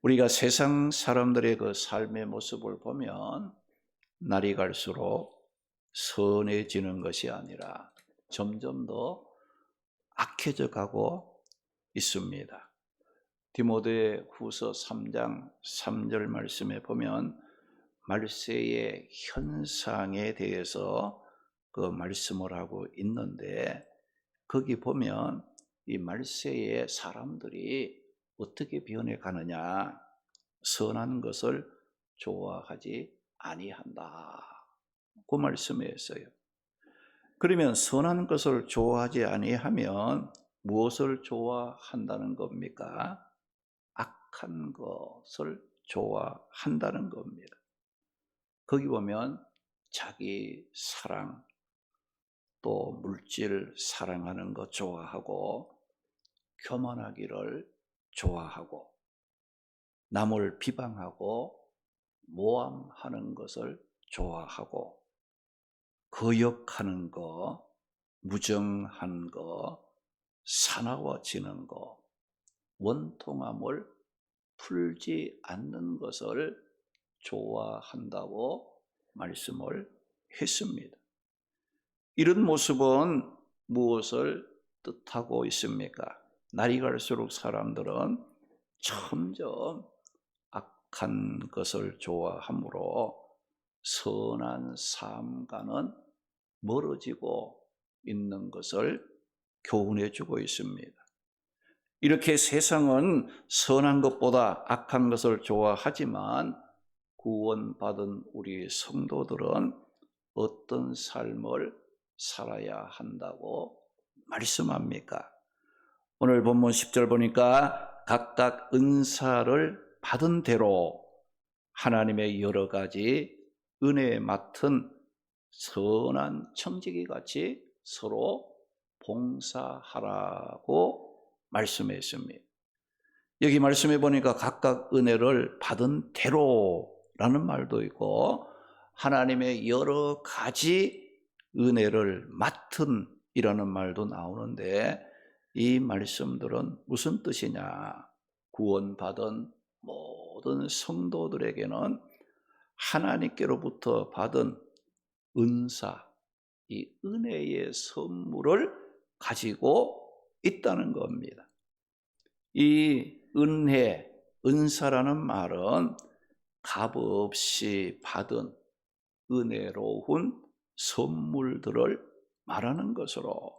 우리가 세상 사람들의 그 삶의 모습을 보면 날이 갈수록 선해지는 것이 아니라 점점 더 악해져 가고 있습니다. 디모데 후서 3장 3절 말씀에 보면 말세의 현상에 대해서 그 말씀을 하고 있는데, 거기 보면 이 말세의 사람들이 어떻게 변해 가느냐, 선한 것을 좋아하지 아니한다, 그 말씀에 있어요. 그러면 선한 것을 좋아하지 아니하면 무엇을 좋아한다는 겁니까? 악한 것을 좋아한다는 겁니다. 거기 보면 자기 사랑, 또 물질 사랑하는 것 좋아하고, 교만하기를 좋아하고, 남을 비방하고 모함하는 것을 좋아하고, 거역하는 거, 무정한 거, 사나워지는 거, 원통함을 풀지 않는 것을 좋아한다고 말씀을 했습니다. 이런 모습은 무엇을 뜻하고 있습니까? 날이 갈수록 사람들은 점점 악한 것을 좋아하므로 선한 삶과는 멀어지고 있는 것을 교훈해 주고 있습니다. 이렇게 세상은 선한 것보다 악한 것을 좋아하지만 구원받은 우리 성도들은 어떤 삶을 살아야 한다고 말씀합니까? 오늘 본문 10절 보니까 각각 은사를 받은 대로 하나님의 여러 가지 은혜에 맡은 선한 청지기 같이 서로 봉사하라고 말씀했습니다. 여기 말씀해 보니까 각각 은혜를 받은 대로라는 말도 있고, 하나님의 여러 가지 은혜를 맡은 이라는 말도 나오는데, 이 말씀들은 무슨 뜻이냐? 구원받은 모든 성도들에게는 하나님께로부터 받은 은사, 이 은혜의 선물을 가지고 있다는 겁니다. 이 은혜, 은사라는 말은 값없이 받은 은혜로운 선물들을 말하는 것으로,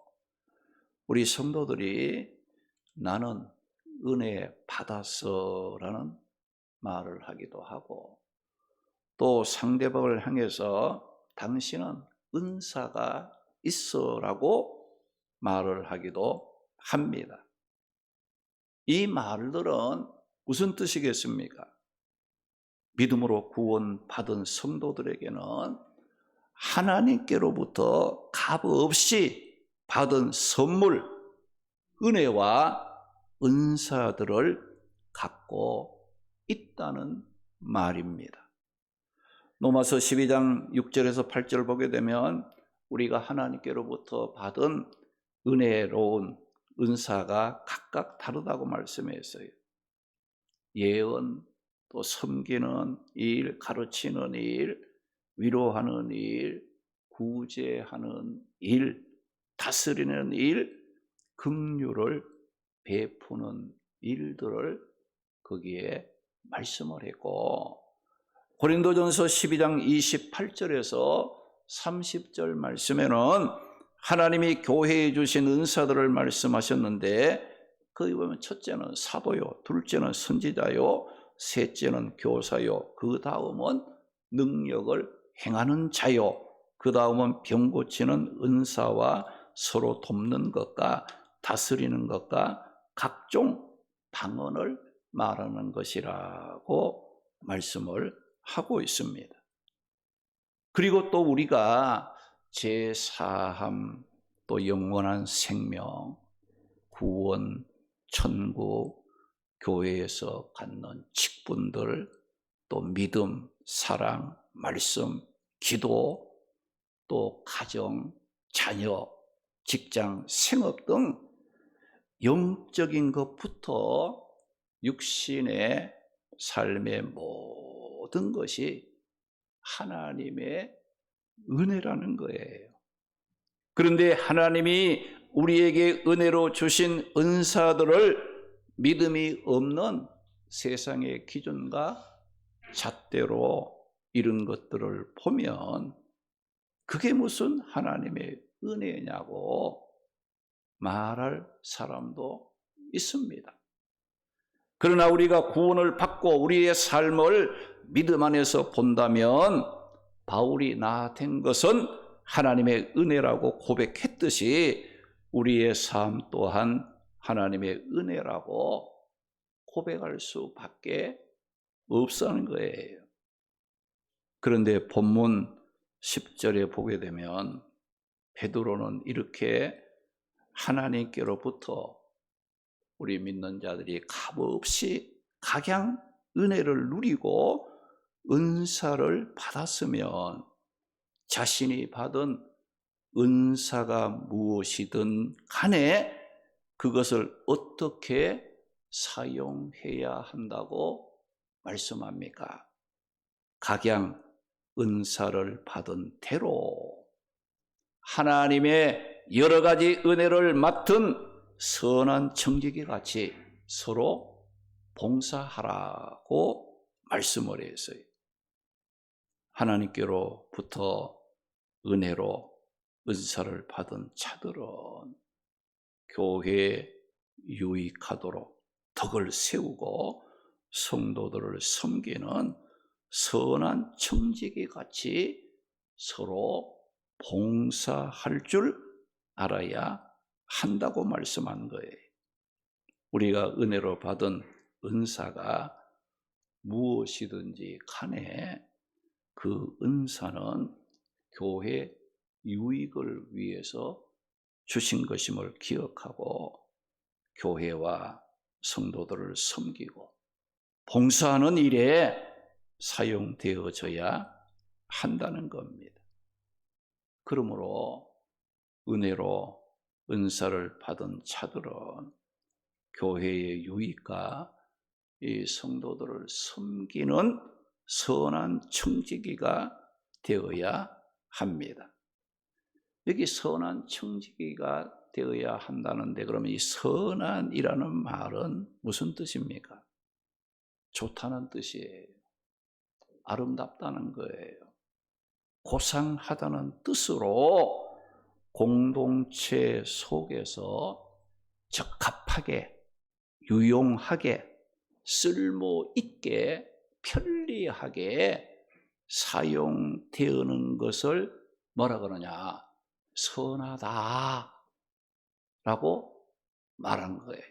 우리 성도들이 나는 은혜 받았어라는 말을 하기도 하고, 또 상대방을 향해서 당신은 은사가 있어라고 말을 하기도 합니다. 이 말들은 무슨 뜻이겠습니까? 믿음으로 구원받은 성도들에게는 하나님께로부터 값없이 받은 선물, 은혜와 은사들을 갖고 있다는 말입니다. 로마서 12장 6절에서 8절 보게 되면 우리가 하나님께로부터 받은 은혜로운 은사가 각각 다르다고 말씀했어요. 예언, 또 섬기는 일, 가르치는 일, 위로하는 일, 구제하는 일, 다스리는 일, 긍휼을 베푸는 일들을 거기에 말씀을 했고, 고린도전서 12장 28절에서 30절 말씀에는 하나님이 교회에 주신 은사들을 말씀하셨는데, 거기 보면 첫째는 사도요, 둘째는 선지자요, 셋째는 교사요, 그 다음은 능력을 행하는 자요, 그 다음은 병 고치는 은사와 서로 돕는 것과 다스리는 것과 각종 방언을 말하는 것이라고 말씀을 하고 있습니다. 그리고 또 우리가 제사함, 또 영원한 생명, 구원, 천국, 교회에서 갖는 직분들, 또 믿음, 사랑, 말씀, 기도, 또 가정, 자녀, 직장, 생업 등 영적인 것부터 육신의 삶의 모든 것이 하나님의 은혜라는 거예요. 그런데 하나님이 우리에게 은혜로 주신 은사들을 믿음이 없는 세상의 기준과 잣대로 이런 것들을 보면 그게 무슨 하나님의 은혜냐고 말할 사람도 있습니다. 그러나 우리가 구원을 받고 우리의 삶을 믿음 안에서 본다면 바울이 나된 것은 하나님의 은혜라고 고백했듯이 우리의 삶 또한 하나님의 은혜라고 고백할 수밖에 없다는 거예요. 그런데 본문 10절에 보게 되면 베드로는 이렇게 하나님께로부터 우리 믿는 자들이 값없이 각양 은혜를 누리고 은사를 받았으면 자신이 받은 은사가 무엇이든 간에 그것을 어떻게 사용해야 한다고 말씀합니까? 각양 은사를 받은 대로 하나님의 여러 가지 은혜를 맡은 선한 청지기 같이 서로 봉사하라고 말씀을 했어요. 하나님께로부터 은혜로 은사를 받은 자들은 교회에 유익하도록 덕을 세우고 성도들을 섬기는 선한 청지기 같이 서로 봉사할 줄 알아야 한다고 말씀한 거예요. 우리가 은혜로 받은 은사가 무엇이든지 간에 그 은사는 교회 유익을 위해서 주신 것임을 기억하고 교회와 성도들을 섬기고 봉사하는 일에 사용되어져야 한다는 겁니다. 그러므로 은혜로 은사를 받은 자들은 교회의 유익과 이 성도들을 섬기는 선한 청지기가 되어야 합니다. 여기 선한 청지기가 되어야 한다는데 그러면 이 선한이라는 말은 무슨 뜻입니까? 좋다는 뜻이에요. 아름답다는 거예요. 고상하다는 뜻으로 공동체 속에서 적합하게, 유용하게, 쓸모있게, 편리하게 사용되는 것을 뭐라 그러냐? 선하다라고 말한 거예요.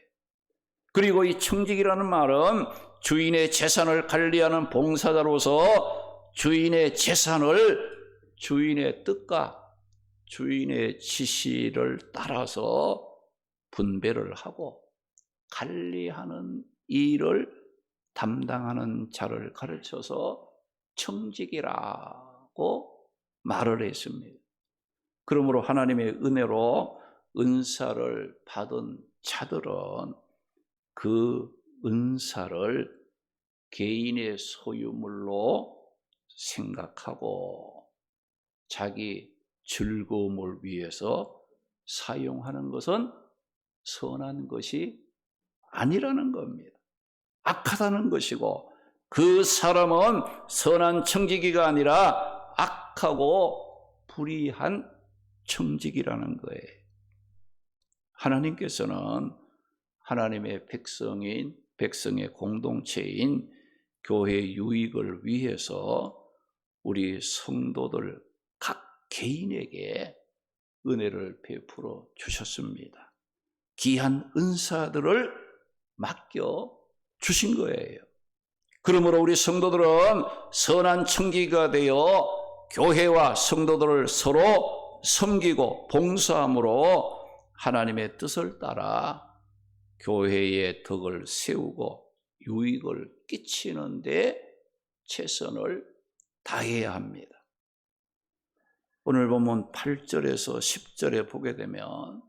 그리고 이 청직이라는 말은 주인의 재산을 관리하는 봉사자로서 주인의 재산을 주인의 뜻과 주인의 지시를 따라서 분배를 하고 관리하는 일을 담당하는 자를 가르쳐서 청직이라고 말을 했습니다. 그러므로 하나님의 은혜로 은사를 받은 자들은 그 은사를 개인의 소유물로 생각하고 자기 즐거움을 위해서 사용하는 것은 선한 것이 아니라는 겁니다. 악하다는 것이고 그 사람은 선한 청지기가 아니라 악하고 불의한 청지기라는 거예요. 하나님께서는 하나님의 백성의 공동체인 교회의 유익을 위해서 우리 성도들 각 개인에게 은혜를 베풀어 주셨습니다. 귀한 은사들을 맡겨 주신 거예요. 그러므로 우리 성도들은 선한 청지기가 되어 교회와 성도들을 서로 섬기고 봉사함으로 하나님의 뜻을 따라 교회의 덕을 세우고 유익을 끼치는 데 최선을 다해야 합니다. 오늘 보면 8절에서 10절에 보게 되면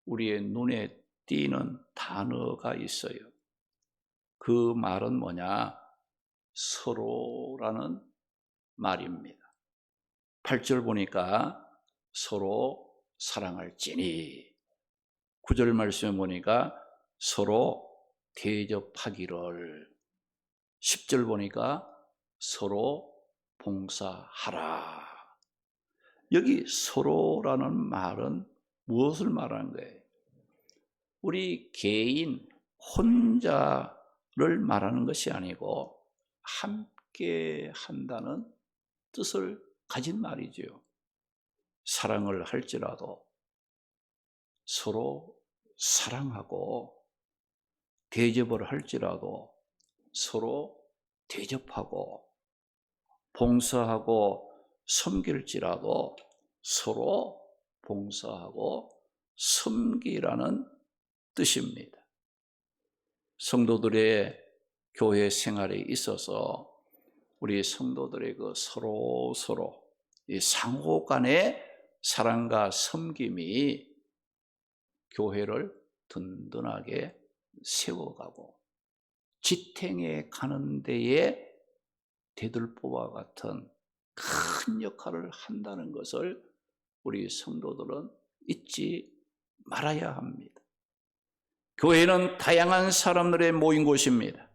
우리의 눈에 띄는 단어가 있어요. 그 말은 뭐냐? 서로라는 말입니다. 8절 보니까 서로 사랑할지니, 9절 말씀에 보니까 서로 대접하기를, 10절 보니까 서로 봉사하라. 여기 서로라는 말은 무엇을 말하는 거예요? 우리 개인 혼자를 말하는 것이 아니고 함께 한다는 뜻을 가진 말이지요. 사랑을 할지라도 서로 사랑하고, 대접을 할지라도 서로 대접하고, 봉사하고 섬길지라도 서로 봉사하고 섬기라는 뜻입니다. 성도들의 교회 생활에 있어서 우리 성도들의 그 서로 이 상호 간의 사랑과 섬김이 교회를 든든하게 세워가고 지탱해 가는 데에 대들보와 같은 큰 역할을 한다는 것을 우리 성도들은 잊지 말아야 합니다. 교회는 다양한 사람들의 모인 곳입니다.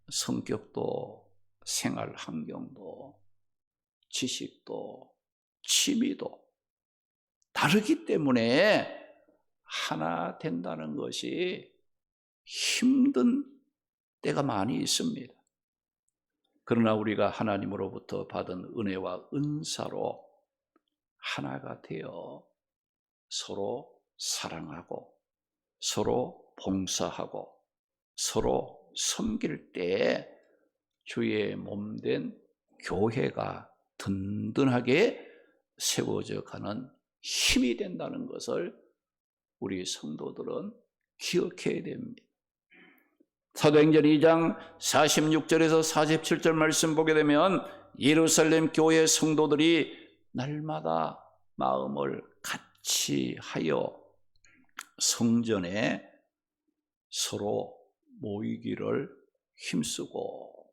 성격도, 생활 환경도, 지식도, 취미도 다르기 때문에 하나 된다는 것이 힘든 때가 많이 있습니다. 그러나 우리가 하나님으로부터 받은 은혜와 은사로 하나가 되어 서로 사랑하고 서로 봉사하고 서로 섬길 때 주의 몸된 교회가 든든하게 세워져 가는 힘이 된다는 것을 우리 성도들은 기억해야 됩니다. 사도행전 2장 46절에서 47절 말씀 보게 되면 예루살렘 교회 성도들이 날마다 마음을 같이 하여 성전에 서로 모이기를 힘쓰고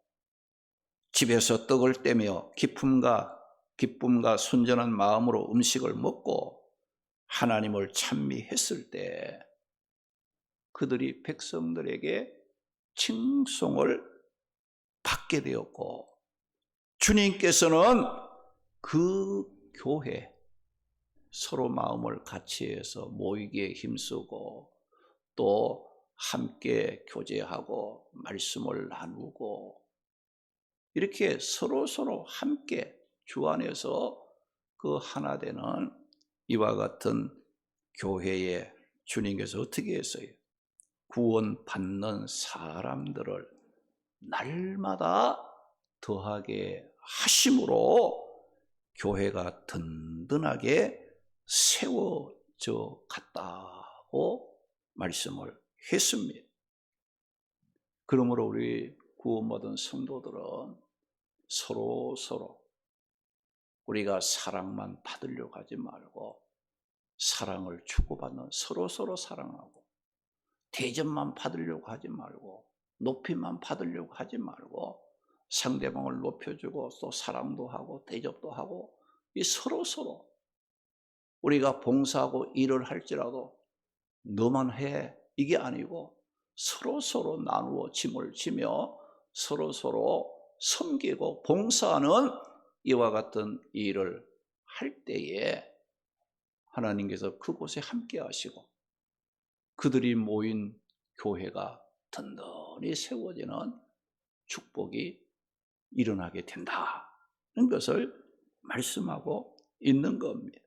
집에서 떡을 떼며 기쁨과 순전한 마음으로 음식을 먹고 하나님을 찬미했을 때 그들이 백성들에게 칭송을 받게 되었고, 주님께서는 그 교회 서로 마음을 같이 해서 모이기에 힘쓰고 또 함께 교제하고 말씀을 나누고 이렇게 서로 함께 주 안에서 그 하나 되는 이와 같은 교회에 주님께서 어떻게 했어요? 구원받는 사람들을 날마다 더하게 하심으로 교회가 든든하게 세워져 갔다고 말씀을 했습니다. 그러므로 우리 구원받은 성도들은 서로 우리가 사랑만 받으려고 하지 말고 사랑을 주고받는 서로 사랑하고 대접만 받으려고 하지 말고 높이만 받으려고 하지 말고 상대방을 높여주고 또 사랑도 하고 대접도 하고 이 서로 우리가 봉사하고 일을 할지라도 너만 해 이게 아니고 서로 나누어 짐을 지며 서로 섬기고 봉사하는 이와 같은 일을 할 때에 하나님께서 그곳에 함께 하시고 그들이 모인 교회가 든든히 세워지는 축복이 일어나게 된다는 것을 말씀하고 있는 겁니다.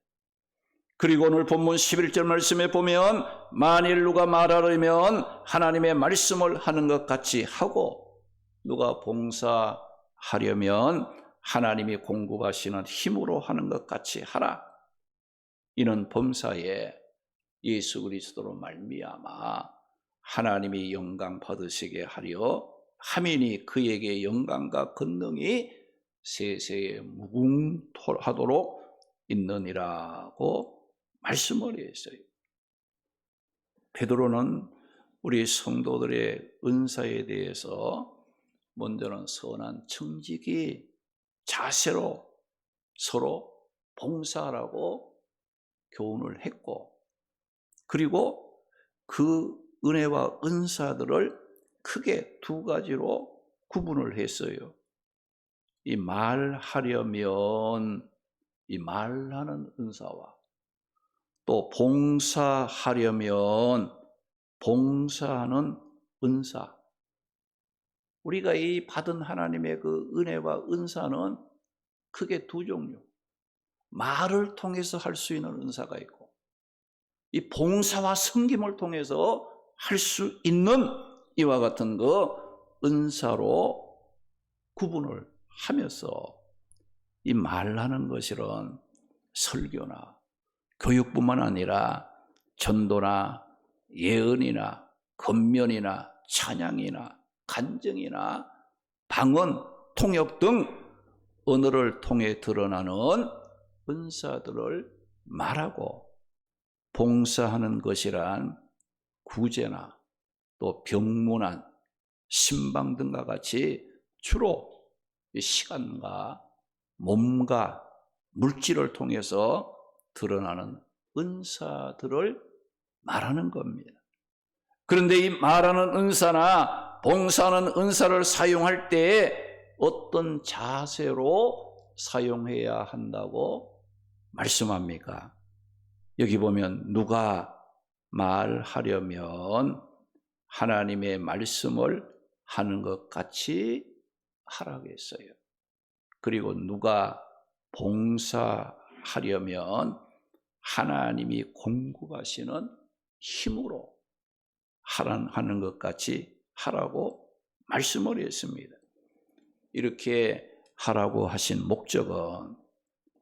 그리고 오늘 본문 11절 말씀에 보면 만일 누가 말하려면 하나님의 말씀을 하는 것 같이 하고 누가 봉사하려면 하나님이 공급하시는 힘으로 하는 것 같이 하라. 이는 범사에 예수 그리스도로 말미암아 하나님이 영광 받으시게 하려 함이니 그에게 영광과 권능이 세세에 무궁토하도록 있느니라고 말씀을 했어요. 베드로는 우리 성도들의 은사에 대해서 먼저는 선한 청지기 자세로 서로 봉사하라고 교훈을 했고, 그리고 그 은혜와 은사들을 크게 두 가지로 구분을 했어요. 이 말하려면 이 말하는 은사와 또 봉사하려면 봉사하는 은사. 우리가 이 받은 하나님의 그 은혜와 은사는 크게 두 종류. 말을 통해서 할 수 있는 은사가 있고, 이 봉사와 섬김을 통해서 할 수 있는 이와 같은 그 은사로 구분을 하면서, 이 말하는 것이란 설교나 교육뿐만 아니라 전도나 예언이나 권면이나 찬양이나 간증이나 방언, 통역 등 언어를 통해 드러나는 은사들을 말하고, 봉사하는 것이란 구제나 또 병문안, 신방 등과 같이 주로 시간과 몸과 물질을 통해서 드러나는 은사들을 말하는 겁니다. 그런데 이 말하는 은사나 봉사하는 은사를 사용할 때 어떤 자세로 사용해야 한다고 말씀합니까? 여기 보면 누가 말하려면 하나님의 말씀을 하는 것 같이 하라고 했어요. 그리고 누가 봉사하려면 하나님이 공급하시는 힘으로 하는 것 같이 하라고 말씀을 했습니다. 이렇게 하라고 하신 목적은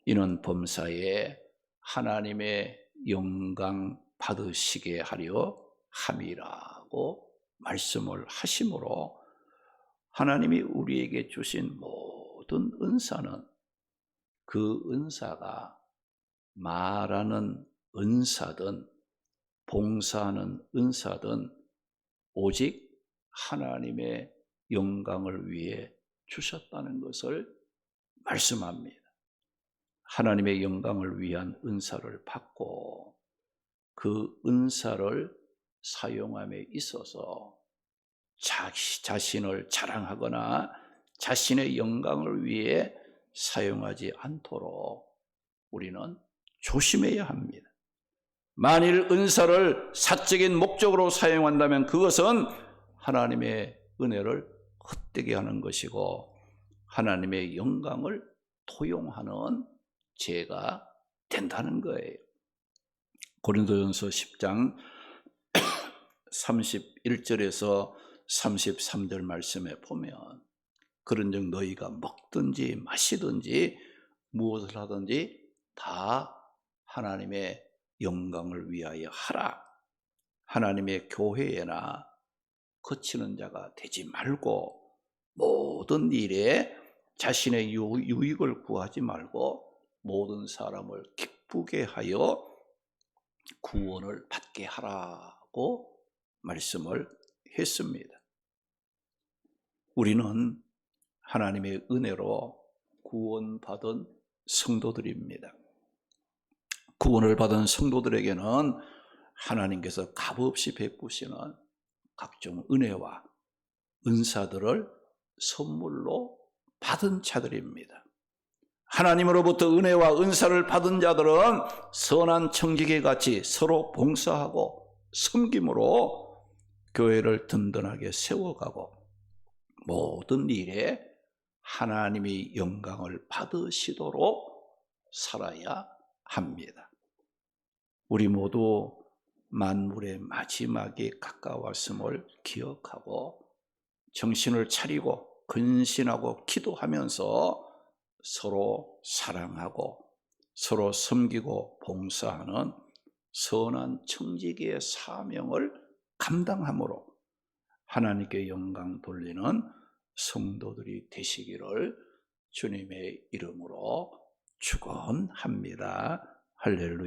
이는 범사에 하나님의 영광 받으시게 하려 함이라고 말씀을 하심으로, 하나님이 우리에게 주신 모든 은사는 그 은사가 말하는 은사든 봉사하는 은사든 오직 하나님의 영광을 위해 주셨다는 것을 말씀합니다. 하나님의 영광을 위한 은사를 받고 그 은사를 사용함에 있어서 자신을 자랑하거나 자신의 영광을 위해 사용하지 않도록 우리는 조심해야 합니다. 만일 은사를 사적인 목적으로 사용한다면 그것은 하나님의 은혜를 헛되게 하는 것이고 하나님의 영광을 토용하는 죄가 된다는 거예요. 고린도전서 10장 31절에서 33절 말씀에 보면, 그런즉 너희가 먹든지 마시든지 무엇을 하든지 다 하나님의 영광을 위하여 하라. 하나님의 교회에나 거치는 자가 되지 말고 모든 일에 자신의 유익을 구하지 말고 모든 사람을 기쁘게 하여 구원을 받게 하라고 말씀을 했습니다. 우리는 하나님의 은혜로 구원받은 성도들입니다. 구원을 받은 성도들에게는 하나님께서 값없이 베푸시는 각종 은혜와 은사들을 선물로 받은 자들입니다. 하나님으로부터 은혜와 은사를 받은 자들은 선한 청지기 같이 서로 봉사하고 섬김으로 교회를 든든하게 세워가고 모든 일에 하나님이 영광을 받으시도록 살아야 합니다. 우리 모두 만물의 마지막이 가까웠음을 기억하고 정신을 차리고 근신하고 기도하면서 서로 사랑하고 서로 섬기고 봉사하는 선한 청지기의 사명을 감당함으로 하나님께 영광 돌리는 성도들이 되시기를 주님의 이름으로 축원합니다. 할렐루야.